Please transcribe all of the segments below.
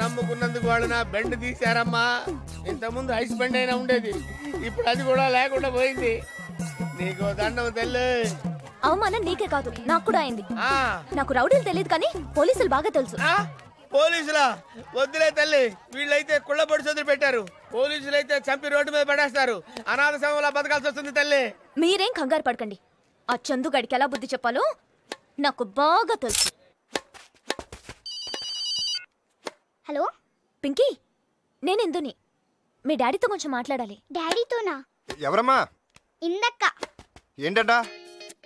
నమ్ముకున్నందుకు వాళ్ళు నా బెండ్ తీశారమ్మా. ఇంతకుముందు ఐస్ బెండ్ అయినా ఉండేది, ఇప్పుడు అది కూడా లేకుండా పోయింది. నీకు దండం తెల్లు. అవమానం నీకే కాదు, నాకు కూడా అయింది. నాకు రౌడీలు తెలియదు కానీ పోలీసులు బాగా తెలుసు. పోలీసులా? వద్దులే తల్లి, వీళ్ళైతే కుళ్ళ పొడి చదువు పెట్టారు. పోలీసులైతే చంపి రోడ్డు మీద పడేస్తారు. అనాథ శవంలా బతకాల్సి వస్తుంది తల్లి. మీరేం కంగారు పడకండి. ఆ చందు గడికి ఎలా బుద్ధి చెప్పాలో నాకు బాగా తెలుసు. హలో పింకీ, నేను ఇందుని. మీ డాడీతో కొంచెం మాట్లాడాలి. డాడీతోనా? ఎవరమ్మా? ఇందక్క. ఏంటట?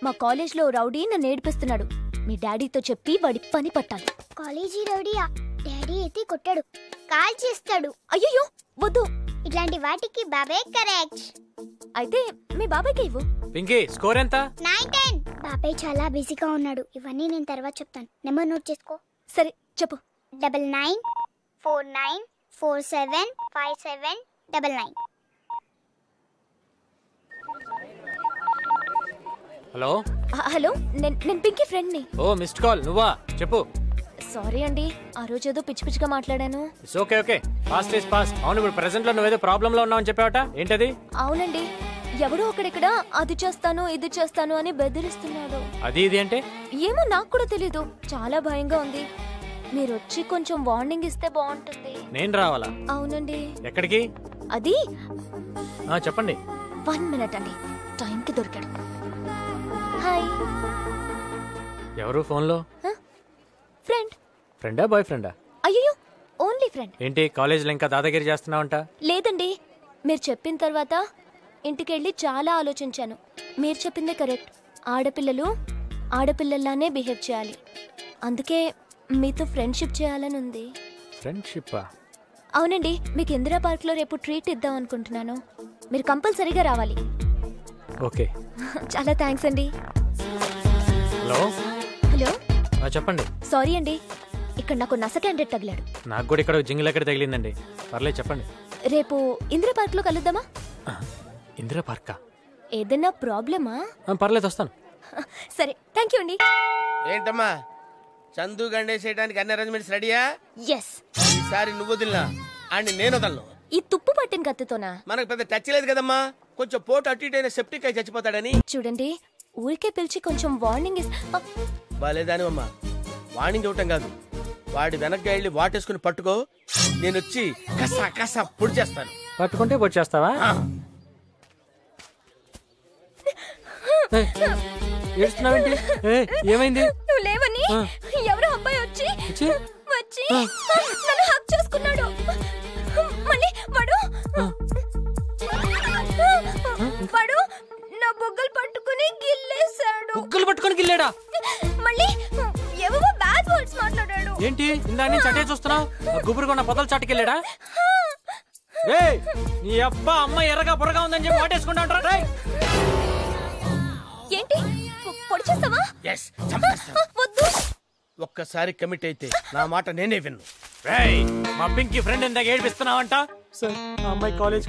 మా కాలేజ్లో రౌడీ నన్ను ఏడిపిస్తున్నాడు. మీ డాడీతో చెప్పి వాడి పని పట్టాలి. కాలేజీ రౌడీయా? డాడీ అయితే కొట్టాడు, కాల్ చేస్తాడు. అయ్యో వద్దు, ఇట్లాంటి వాటికి బాబాయ్ కరెక్ట్. అయితే మీ బాబాయ్కి ఇవ్వు. పింకీ, స్కోర్ ఎంత? 9-10. బాబాయ్ చాలా బిజీగా ఉన్నాడు, ఇవన్నీ నేను తర్వాత చెప్తాను. నెంబర్ నోట్ చేసుకో. సరే చెప్పు. 9949475799. హలో హలో, నేను పింకీ ఫ్రెండ్ని. ఓ మిస్డ్ కాల్, నువ్వా? చెప్పు. సారీ అండి, ఆ రోజు ఏదో పిచ్చి పిచ్చిగా మాట్లాడాను. It's okay okay, fast is past. అవును, ఇప్పుడు ప్రెసెంట్ లో నువ్వేదో ప్రాబ్లం లో ఉన్నావని చెప్పావట, ఏంటది? అవునండి, ఎవడో అక్కడిక్కడ అది చేస్తాను ఇది చేస్తాను అని బెదిరిస్తున్నాడు. అది ఇది అంటే ఏమో నాకు కూడా తెలీదు, చాలా భయంగా ఉంది. మీరు వచ్చి కొంచెం వార్నింగ్ ఇస్తే బాగుంటుంది. నేను రావాలా? అవునండి. ఎక్కడికి? అది చెప్పండి. 1 మినిట్ అండి, టైంకి దొరికాడు. హాయ్. ఎవరు ఫోన్లో? ఫ్రెండ్. ఫ్రెండా బాయ్ ఫ్రెండా? అయ్యో, ఓన్లీ ఫ్రెండ్. ఏంటి కాలేజీలో ఇంకా దాదాగిరి చేస్తున్నావంట? లేదండి, మీరు చెప్పిన తర్వాత ఇంటికెళ్ళి చాలా ఆలోచించాను. మీరు చెప్పిందే కరెక్ట్. ఆడపిల్లలు ఆడపిల్లల్లానే బిహేవ్ చేయాలి. అందుకే మీతో ఫ్రెండ్షిప్ చేయాలని ఉంది. ఫ్రెండ్షిప్పా? అవునండి, మీకు ఇందిరా పార్క్ లో రేపు ట్రీట్ ఇద్దాం అనుకుంటున్నాను. మీరు కంపల్సరీగా రావాలి. ఓకే. చాలా థ్యాంక్స్ అండి. హలో హలో, చెప్పండి. సారీ అండి, ఇక్కడ నాకు నస క్యాండిడేట్ తగిలాడు. నాకు కూడా ఇక్కడ జింగిల్ ఎక్కడ తగిలిందండి. పర్లేదు చెప్పండి. రేపు ఇందిరా పార్క్ లో కలుద్దామా? ఇందిరా పార్కా? ఏదైనా ప్రాబ్లమా? పర్లేదు, వస్తాను. సరే, థ్యాంక్ యూ అండి. ఏంటమ్మా, చందు గండేసేయడానికి అన్ని అరేంజ్మెంట్స్ రెడీయా? ఎస్. ఈసారి నువ్వు వదిలినా అండ్ నేను వదలను. ఈ తుప్పు పట్టిన కత్తితోనా? మనకు పెద్ద టచ్ లేదు కదమ్మా, కొంచెం పోటు అటు ఇటు అయిన సెప్టిక్ అయి చచ్చిపోతాడని. చూడండి, ఊరికే పిలిచి కొంచెం వార్నింగ్ బాలేదాని అమ్మా. వార్నింగ్ ఇవ్వటం కాదు, వాడి వెనక్కి వెళ్ళి వాటేసుకుని పట్టుకో, నేను వచ్చి కసా కసా పొడి చేస్తాను. పట్టుకుంటే పొడి చేస్తావా? ఏడుస్తున్నావేంటి? ఏమైంది? నువ్వు లేవని ఎవరో అబ్బాయి వచ్చి నన్ను హక్ చేసుకున్నాడు. మళ్ళీ వాడు నా బొగ్గలు పట్టుకుని గిల్లేశాడు. బొగ్గలు పట్టుకుని గిల్లాడా? మళ్ళీ ఏవో బ్యాడ్ వర్డ్స్ మాట్లాడాడు. ఏంటి ఇందా నుంచి అటే చూస్తున్నావు? గుబురుగా పొదలు చాటుకెళ్ళాడా? నీ అబ్బా అమ్మ ఎర్రగా పొరగా ఉందని చెప్పి వాటేసుకుంటా ఉంటారా? ఏంటి పొడి చేస్తావా? వద్దు. ఒక్కసారి కమిట్ అయితే నా మాట నేనే విన్ను. మా పింకీ ఫ్రెండ్ ఇందాక ఏడిపిస్తున్నావంట. సార్, ఆ అమ్మాయి కాలేజ్